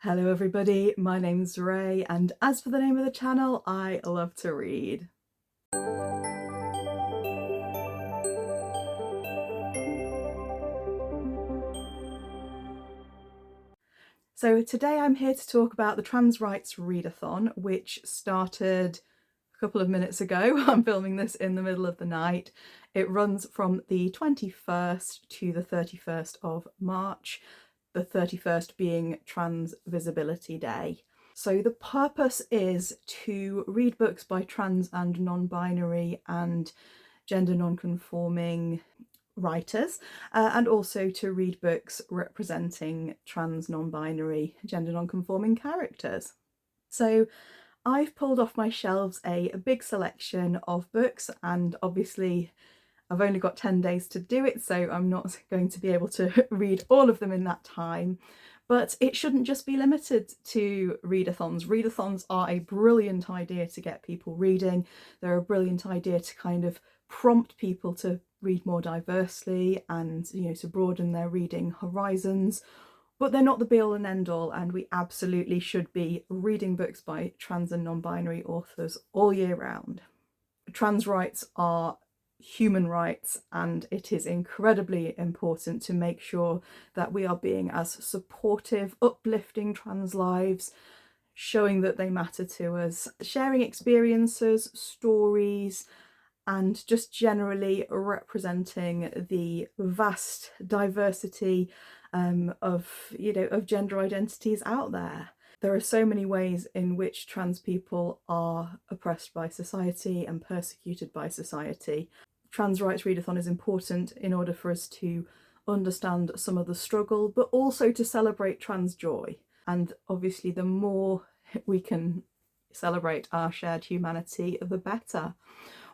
Hello everybody, my name's Ray, and as for the name of the channel, I love to read. So today I'm here to talk about the Trans Rights Readathon, which started a couple of minutes ago. I'm filming this in the middle of the night. It runs from the 21st to the 31st of March, the 31st being Trans Visibility Day. So the purpose is to read books by trans and non-binary and gender non-conforming writers, and also to read books representing trans, non-binary, gender non-conforming characters. So I've pulled off my shelves a big selection of books, and obviously I've only got 10 days to do it, so I'm not going to be able to read all of them in that time. But it shouldn't just be limited to readathons. Readathons are a brilliant idea to get people reading. They're a brilliant idea to kind of prompt people to read more diversely and, you know, to broaden their reading horizons. But they're not the be all and end all, and we absolutely should be reading books by trans and non-binary authors all year round. Trans rights are human rights, and it is incredibly important to make sure that we are being as supportive, uplifting trans lives, showing that they matter to us, sharing experiences, stories, and just generally representing the vast diversity of gender identities out there. There are so many ways in which trans people are oppressed by society and persecuted by society. Trans Rights Readathon is important in order for us to understand some of the struggle, but also to celebrate trans joy. And obviously the more we can celebrate our shared humanity, the better.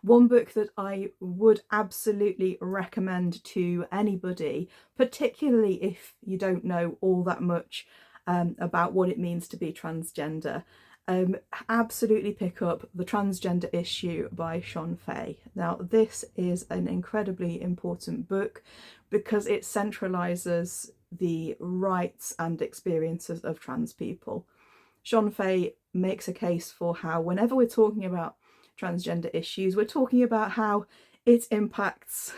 One book that I would absolutely recommend to anybody, particularly if you don't know all that much about what it means to be transgender, absolutely pick up The Transgender Issue by Sean Fay. Now, this is an incredibly important book because it centralises the rights and experiences of trans people. Sean Fay makes a case for how whenever we're talking about transgender issues, we're talking about how it impacts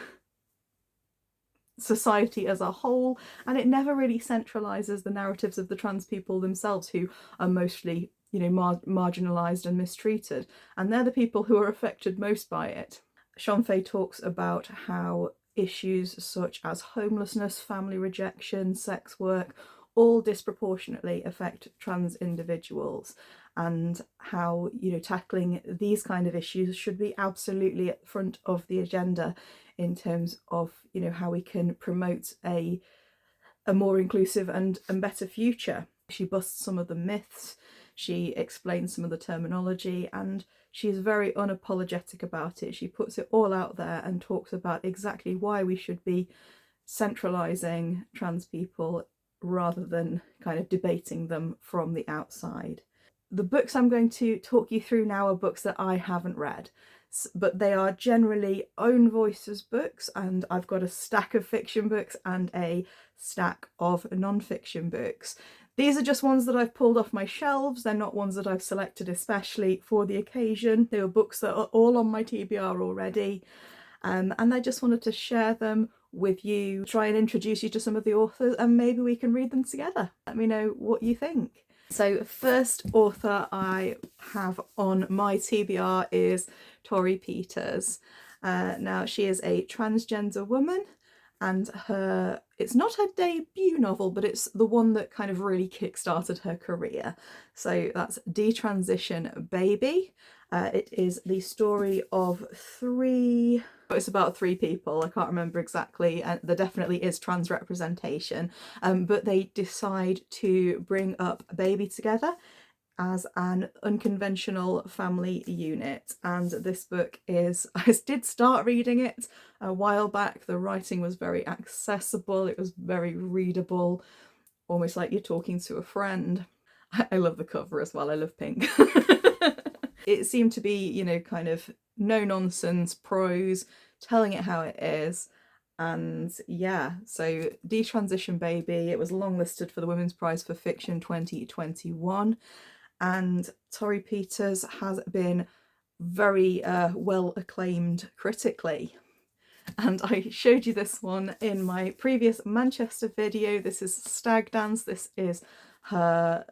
society as a whole, and it never really centralises the narratives of the trans people themselves, who are mostly, you know, marginalised and mistreated, and they're the people who are affected most by it. Sean Fay talks about how issues such as homelessness, family rejection, sex work, all disproportionately affect trans individuals, and how, you know, tackling these kind of issues should be absolutely at the front of the agenda in terms of, you know, how we can promote a more inclusive and better future. She busts some of the myths, she explains some of the terminology, and she's very unapologetic about it. She puts it all out there and talks about exactly why we should be centralising trans people rather than kind of debating them from the outside. The books I'm going to talk you through now are books that I haven't read, but they are generally own voices books, and I've got a stack of fiction books and a stack of non-fiction books. These are just ones that I've pulled off my shelves. They're not ones that I've selected especially for the occasion. They were books that are all on my TBR already, and I just wanted to share them with you, try and introduce you to some of the authors, and maybe we can read them together. Let me know what you think. So first author I have on my TBR is Torrey Peters. Now, she is a transgender woman, and it's not her debut novel, but it's the one that kind of really kickstarted her career. So that's Detransition Baby. It is the story of it's about three people, I can't remember exactly, and there definitely is trans representation, but they decide to bring up a baby together as an unconventional family unit. And this book is, I did start reading it a while back. The writing was very accessible, it was very readable, almost like you're talking to a friend. I love the cover as well, I love pink. It seemed to be, you know, kind of no nonsense prose, telling it how it is, And yeah, so Detransition Baby, it was longlisted for the Women's Prize for Fiction 2021, and Torrey Peters has been very well acclaimed critically. And I showed you this one in my previous Manchester video. This is Stag Dance. This is her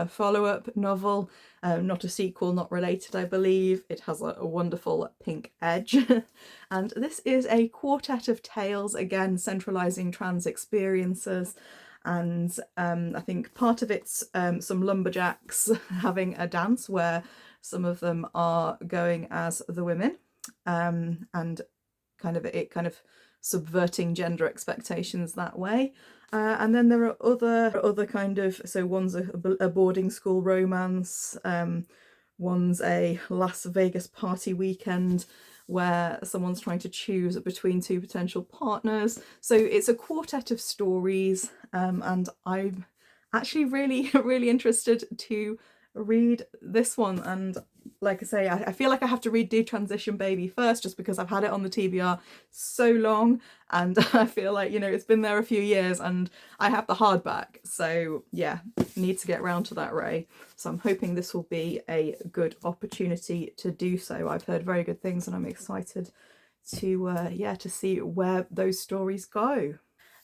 follow-up novel, not a sequel, not related, I believe. It has a wonderful pink edge. And this is a quartet of tales, again centralising trans experiences. And I think part of it's some lumberjacks having a dance where some of them are going as the women, and kind of subverting gender expectations that way. And then there are other kind of, so one's a boarding school romance, one's a Las Vegas party weekend where someone's trying to choose between two potential partners. So it's a quartet of stories, and I'm actually really interested to read this one. And like I say, I feel like I have to read Detransition Baby first, just because I've had it on the TBR so long, and I feel like, you know, it's been there a few years and I have the hardback, so yeah, need to get round to that, Ray. So I'm hoping this will be a good opportunity to do so. I've heard very good things and I'm excited to yeah, to see where those stories go.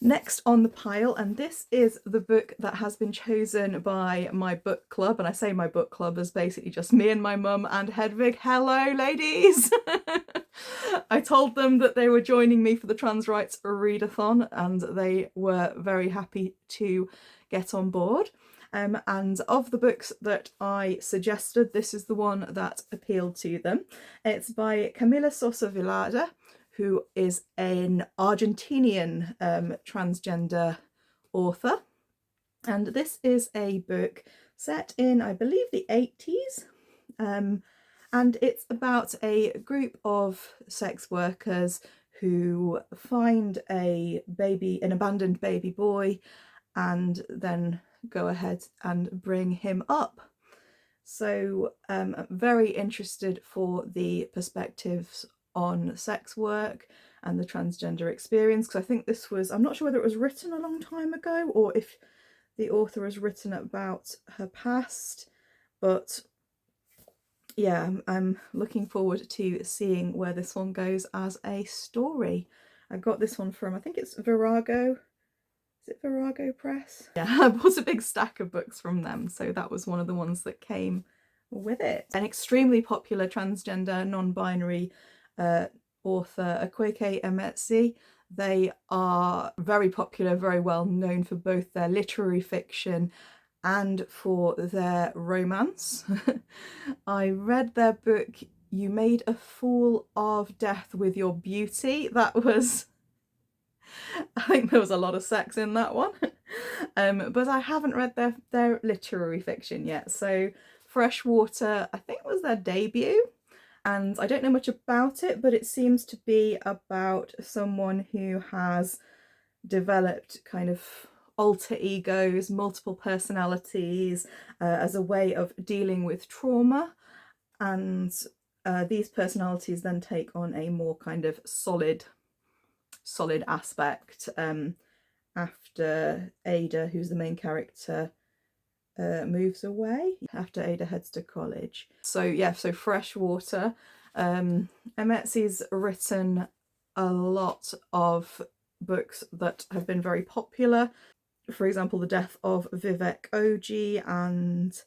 Next on the pile, and this is the book that has been chosen by my book club, and I say my book club as basically just me and my mum and Hedvig. Hello, ladies! I told them that they were joining me for the Trans Rights Readathon, and they were very happy to get on board. And of the books that I suggested, this is the one that appealed to them. It's by Camila Sosa Vilada, who is an Argentinian transgender author. And this is a book set in, I believe, the 80s. And it's about a group of sex workers who find an abandoned baby boy, and then go ahead and bring him up. So I'm very interested for the perspectives on sex work and the transgender experience, because I think this was, I'm not sure whether it was written a long time ago or if the author has written about her past, but yeah, I'm looking forward to seeing where this one goes as a story. I got this one from, I think it's Virago. Is it Virago Press? Yeah, I bought a big stack of books from them, so that was one of the ones that came with it. An extremely popular transgender, non-binary author, Akwaeke Emezi. They are very popular, very well known for both their literary fiction and for their romance. I read their book, You Made a Fool of Death with Your Beauty. That was, I think there was a lot of sex in that one. But I haven't read their literary fiction yet. So Freshwater, I think, was their debut. And I don't know much about it, but it seems to be about someone who has developed kind of alter egos, multiple personalities, as a way of dealing with trauma. And these personalities then take on a more kind of solid aspect after Ada, who's the main character, moves away, after Ada heads to college. So yeah, so Freshwater. Emezi's written a lot of books that have been very popular. For example, The Death of Vivek Oji and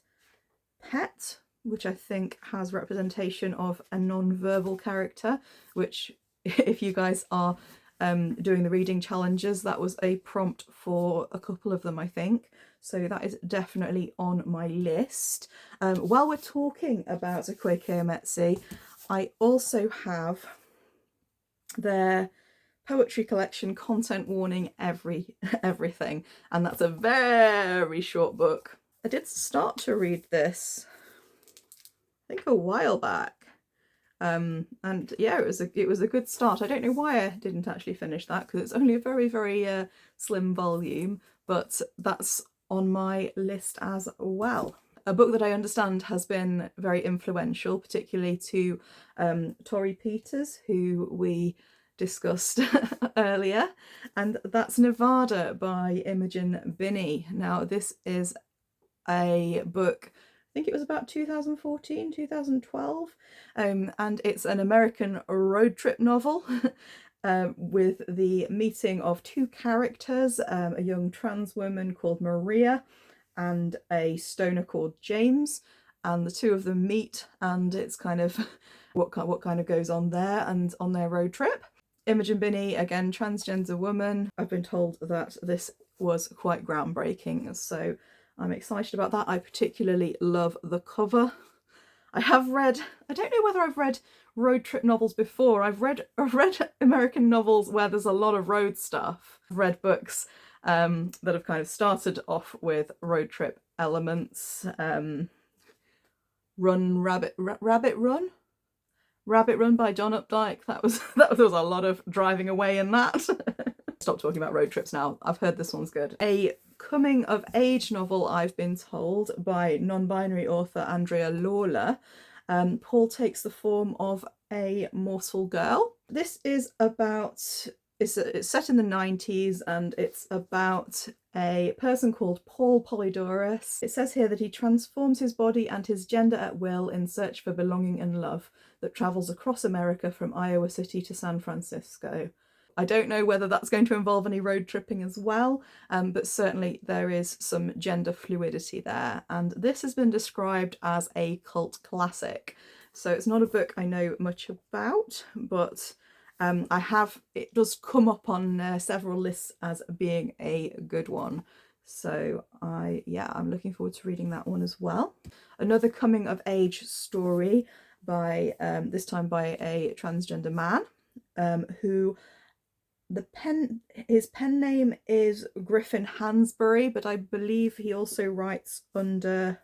Pet, which I think has representation of a non-verbal character, which, if you guys are doing the reading challenges, that was a prompt for a couple of them, I think. So that is definitely on my list. While we're talking about Akwaeke Emezi, I also have their poetry collection, Content Warning Everything, and that's a very short book. I did start to read this, I think, a while back. And yeah, it was a good start. I don't know why I didn't actually finish that, because it's only a very slim volume, but that's on my list as well. A book that I understand has been very influential, particularly to Torrey Peters, who we discussed earlier, and that's Nevada by Imogen Binney. Now, this is a book, I think it was about 2014, 2012, and it's an American road trip novel with the meeting of two characters, a young trans woman called Maria and a stoner called James, and the two of them meet, and it's kind of what kind of goes on there and on their road trip. Imogen Binney, again, transgender woman. I've been told that this was quite groundbreaking, so I'm excited about that. I particularly love the cover. I don't know whether I've read road trip novels before. I've read American novels where there's a lot of road stuff. I've read books that have kind of started off with road trip elements. Rabbit Run? Rabbit Run by John Updike. There was a lot of driving away in that. Stop talking about road trips now. I've heard this one's good. A coming of age novel, I've been told, by non-binary author Andrea Lawler. Paul takes the form of a morsel girl. This is about, it's set in the 90s, and it's about a person called Paul Polydorus. It says here that he transforms his body and his gender at will in search for belonging and love that travels across America from Iowa City to San Francisco. I don't know whether that's going to involve any road tripping as well, but certainly there is some gender fluidity there. And this has been described as a cult classic. So it's not a book I know much about, but it does come up on several lists as being a good one. So I'm looking forward to reading that one as well. Another coming of age story by, this time by a transgender man, who his pen name is Griffin Hansberry, but I believe he also writes under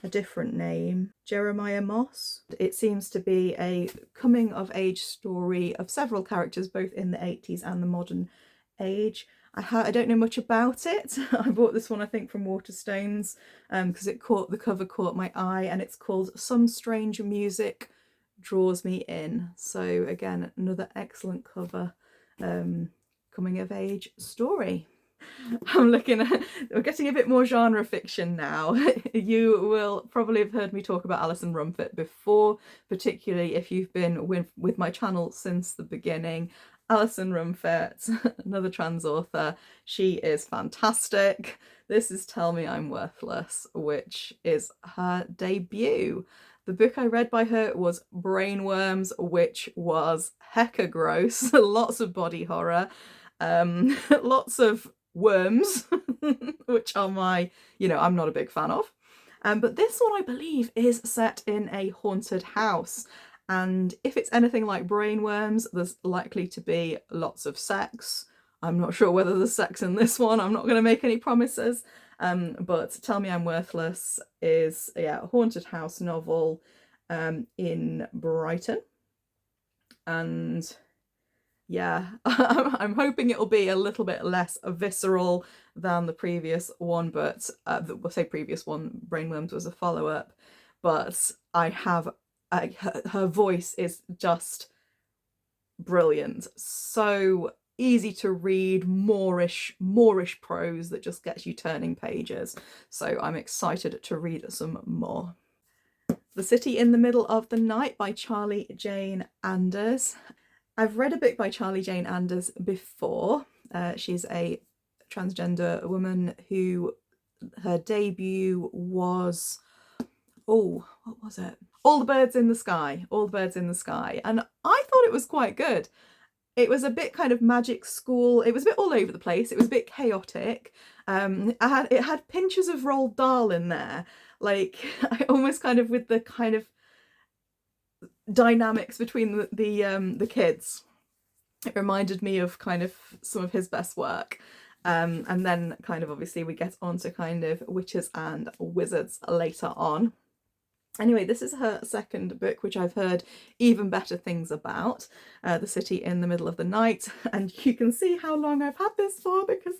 a different name, Jeremiah Moss. It seems to be a coming of age story of several characters, both in the 80s and the modern age. I don't know much about it. I bought this one, I think, from Waterstones, because the cover caught my eye, and it's called Some Strange Music Draws Me In. So again, another excellent cover. Coming of age story. We're getting a bit more genre fiction now. You will probably have heard me talk about Alison Rumfitt before, particularly if you've been with my channel since the beginning. Alison Rumfitt, another trans author, she is fantastic. This is Tell Me I'm Worthless, which is her debut. The book I read by her was Brainworms, which was hecka gross. Lots of body horror, lots of worms, which are I'm not a big fan of. But this one, I believe, is set in a haunted house. And if it's anything like Brainworms, there's likely to be lots of sex. I'm not sure whether there's sex in this one. I'm not going to make any promises. But Tell Me I'm Worthless is a haunted house novel in Brighton. And yeah, I'm hoping it'll be a little bit less visceral than the previous one, but we'll say previous one, Brainworms, was a follow-up. But her voice is just brilliant. So easy to read, Moorish prose that just gets you turning pages. So I'm excited to read some more. The City in the Middle of the Night by Charlie Jane Anders. I've read a book by Charlie Jane Anders before. She's a transgender woman who her debut was, what was it? All the Birds in the Sky. All the Birds in the Sky. And I thought it was quite good. It was a bit kind of magic school. It was a bit all over the place. It was a bit chaotic. It had pinches of Roald Dahl in there. Like, almost kind of with the kind of dynamics between the kids. It reminded me of kind of some of his best work. And then kind of obviously we get on to kind of witches and wizards later on. Anyway, this is her second book, which I've heard even better things about, The City in the Middle of the Night. And you can see how long I've had this for, because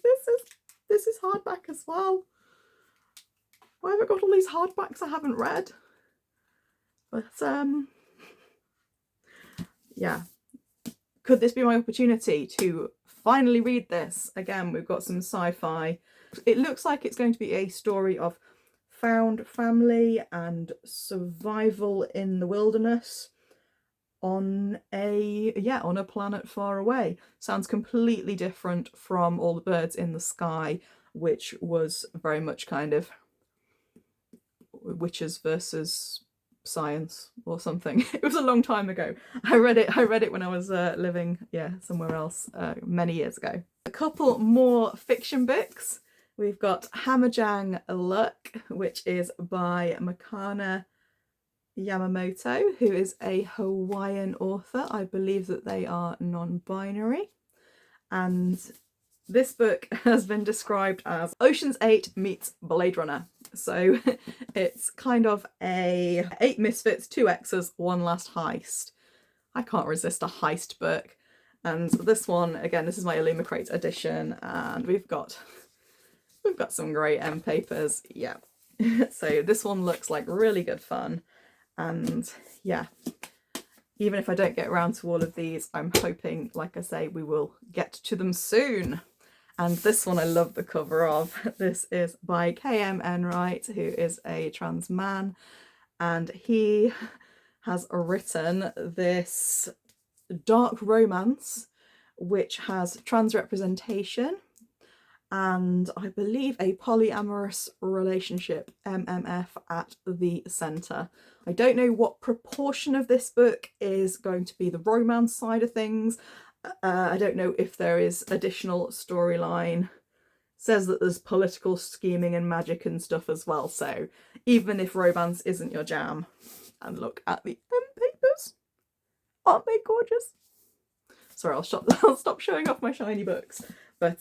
this is hardback as well. Why have I got all these hardbacks I haven't read? But yeah, could this be my opportunity to finally read this? Again, we've got some sci-fi. It looks like it's going to be a story of found family and survival in the wilderness on a planet far away. Sounds completely different from All the Birds in the Sky, which was very much kind of witches versus science or something. It was a long time ago. I read it when I was living somewhere else many years ago. A couple more fiction books. We've got Hammerjang Luck, which is by Makana Yamamoto, who is a Hawaiian author. I believe that they are non-binary, and this book has been described as Ocean's 8 meets Blade Runner. So it's kind of a 8 misfits, 2 X's, 1 last heist. I can't resist a heist book. And this one, again, this is my Illumicrate edition, and we've got some great end papers. Yeah. So this one looks like really good fun. And yeah, even if I don't get around to all of these, I'm hoping, like I say, we will get to them soon. And this one I love the cover of. This is by KM Enright, who is a trans man, and he has written this dark romance which has trans representation and I believe a polyamorous relationship, MMF, at the centre. I don't know what proportion of this book is going to be the romance side of things. I don't know if there is additional storyline. It says that there's political scheming and magic and stuff as well, so even if romance isn't your jam. And look at the end papers. Aren't they gorgeous? Sorry, I'll stop showing off my shiny books. But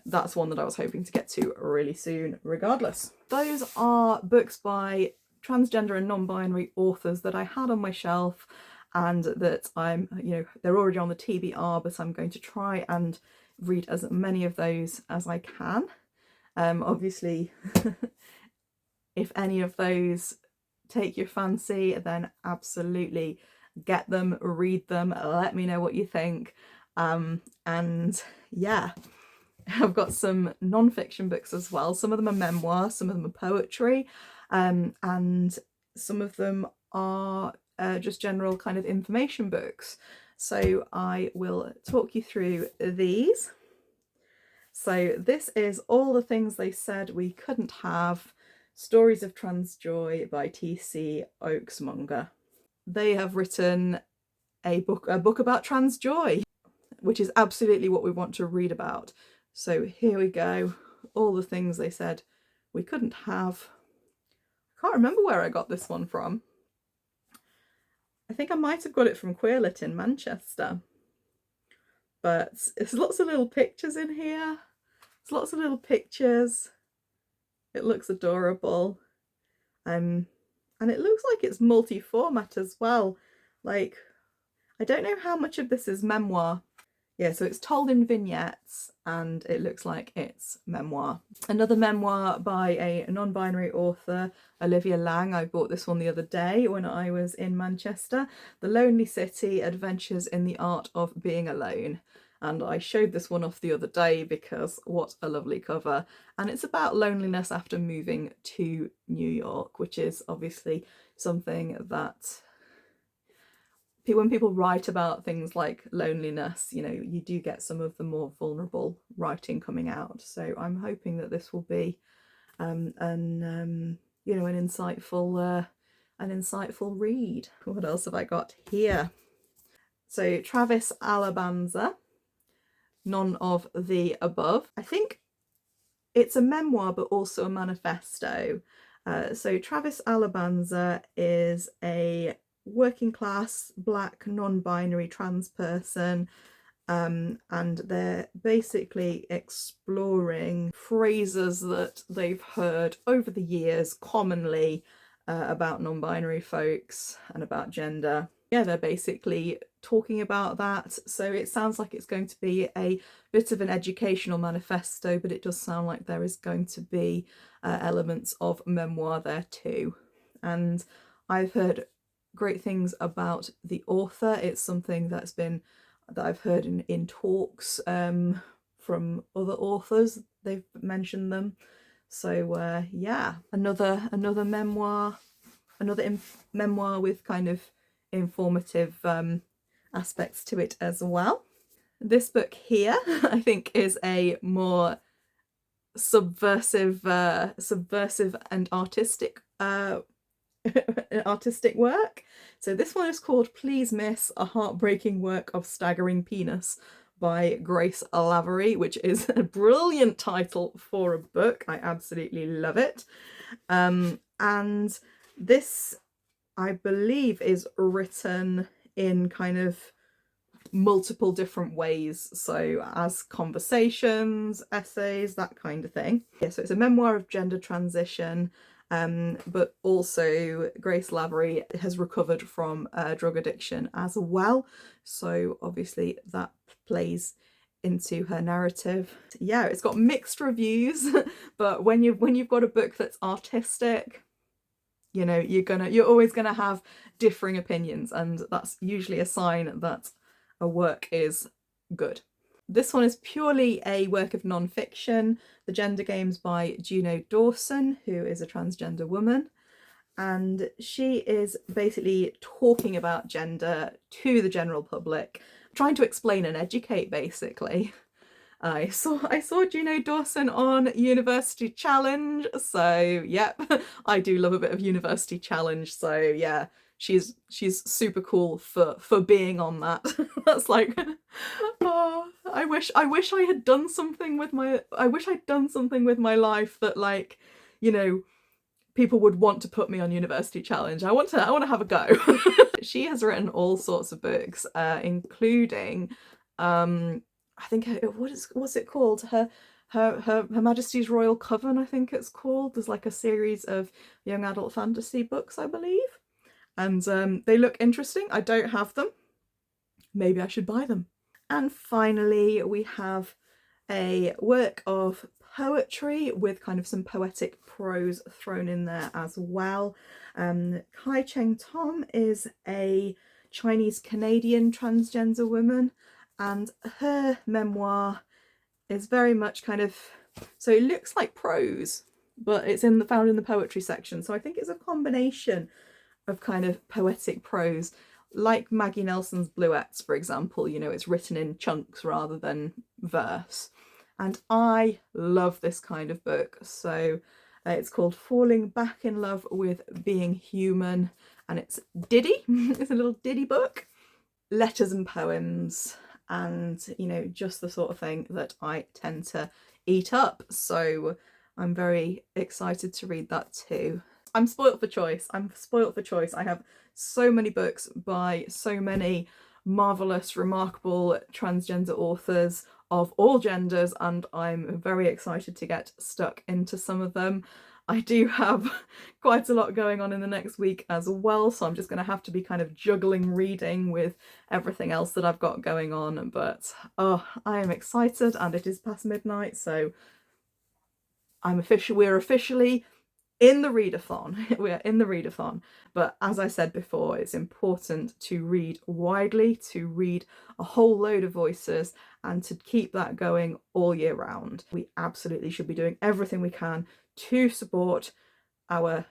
that's one that I was hoping to get to really soon regardless. Those are books by transgender and non-binary authors that I had on my shelf and that I'm, they're already on the TBR, but I'm going to try and read as many of those as I can. Obviously, if any of those take your fancy, then absolutely get them, read them, let me know what you think. And yeah, I've got some non-fiction books as well. Some of them are memoir, some of them are poetry, and some of them are just general kind of information books. So I will talk you through these. So this is All the Things They Said We Couldn't Have, Stories of Trans Joy by T.C. Oaksmonger. They have written a book about trans joy, which is absolutely what we want to read about. So here we go. All the Things They Said We Couldn't Have. I can't remember where I got this one from. I think I might have got it from Queerlit in Manchester. But there's lots of little pictures in here. There's lots of little pictures. It looks adorable. And it looks like it's multi-format as well. Like, I don't know how much of this is memoir. Yeah, so it's told in vignettes and it looks like it's memoir. Another memoir by a non-binary author, Olivia Lang. I bought this one the other day when I was in Manchester. The Lonely City, Adventures in the Art of Being Alone. And I showed this one off the other day because what a lovely cover. And it's about loneliness after moving to New York, which is obviously something that when people write about things like loneliness, you do get some of the more vulnerable writing coming out. So I'm hoping that this will be an insightful read. What else have I got here? So Travis Alabanza, None of the Above. I think it's a memoir but also a manifesto. So Travis Alabanza is a working class black non-binary trans person, and they're basically exploring phrases that they've heard over the years commonly about non-binary folks and about gender. Yeah, they're basically talking about that. So it sounds like it's going to be a bit of an educational manifesto, but it does sound like there is going to be elements of memoir there too. And I've heard great things about the author. It's something that's been that I've heard in talks from other authors. They've mentioned them. So yeah, another memoir, memoir with kind of informative aspects to it as well. This book here, I think, is a more subversive and artistic artistic work. So this one is called Please Miss, A Heartbreaking Work of Staggering Penis by Grace Lavery, which is a brilliant title for a book. I absolutely love it. And this, I believe, is written in kind of multiple different ways, so as conversations, essays, that kind of thing. Yeah, so it's a memoir of gender transition, but also Grace Lavery has recovered from drug addiction as well, so obviously that plays into her narrative. Yeah, it's got mixed reviews, but when you've got a book that's artistic, you know, you're always gonna have differing opinions, and that's usually a sign that a work is good. This one is purely a work of non-fiction, The Gender Games by Juno Dawson, who is a transgender woman, and she is basically talking about gender to the general public, trying to explain and educate, basically. I saw Juno Dawson on University Challenge, so yep, I do love a bit of University Challenge, so yeah, she's super cool for being on that. That's like, oh, I wish I had done something with my my life that, like, you know, people would want to put me on University Challenge. I want to have a go. She has written all sorts of books, including I think what's it called? Her Majesty's Royal Coven, I think it's called. There's like a series of young adult fantasy books, I believe. And they look interesting. I don't have them. Maybe I should buy them. And finally, we have a work of poetry with kind of some poetic prose thrown in there as well. Kai Cheng Tom is a Chinese Canadian transgender woman, and her memoir is very much kind of, so it looks like prose, but it's found in the poetry section. So I think it's a combination of kind of poetic prose, like Maggie Nelson's Bluets, for example. You know, it's written in chunks rather than verse. And I love this kind of book. So it's called Falling Back in Love with Being Human, and it's ditty. It's a little ditty book. Letters and poems, and, you know, just the sort of thing that I tend to eat up. So I'm very excited to read that too. I'm spoilt for choice. I have so many books by so many marvellous, remarkable transgender authors of all genders, and I'm very excited to get stuck into some of them. I do have quite a lot going on in the next week as well, so I'm just going to have to be kind of juggling reading with everything else that I've got going on. But oh, I am excited, and it is past midnight, so we're officially in the readathon. We're in the readathon. But as I said before, it's important to read widely, to read a whole load of voices, and to keep that going all year round. We absolutely should be doing everything we can to support our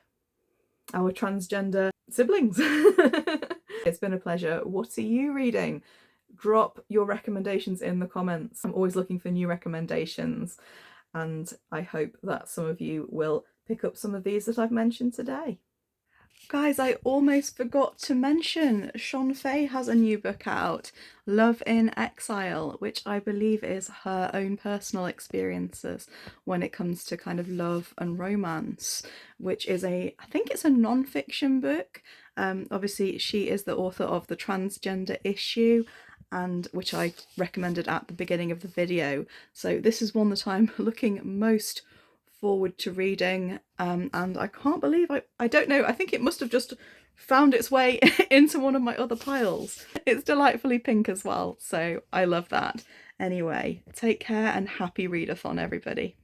transgender siblings. It's been a pleasure. What are you reading? Drop your recommendations in the comments. I'm always looking for new recommendations, and I hope that some of you will pick up some of these that I've mentioned today. Guys, I almost forgot to mention Sean Fay has a new book out, Love in Exile, which I believe is her own personal experiences when it comes to kind of love and romance, which is I think it's a non-fiction book. Obviously she is the author of The Transgender Issue, and which I recommended at the beginning of the video. So this is one that I'm looking most forward to reading, and I can't believe I don't know, I think it must have just found its way into one of my other piles. It's delightfully pink as well, so I love that. Anyway, take care and happy readathon, everybody.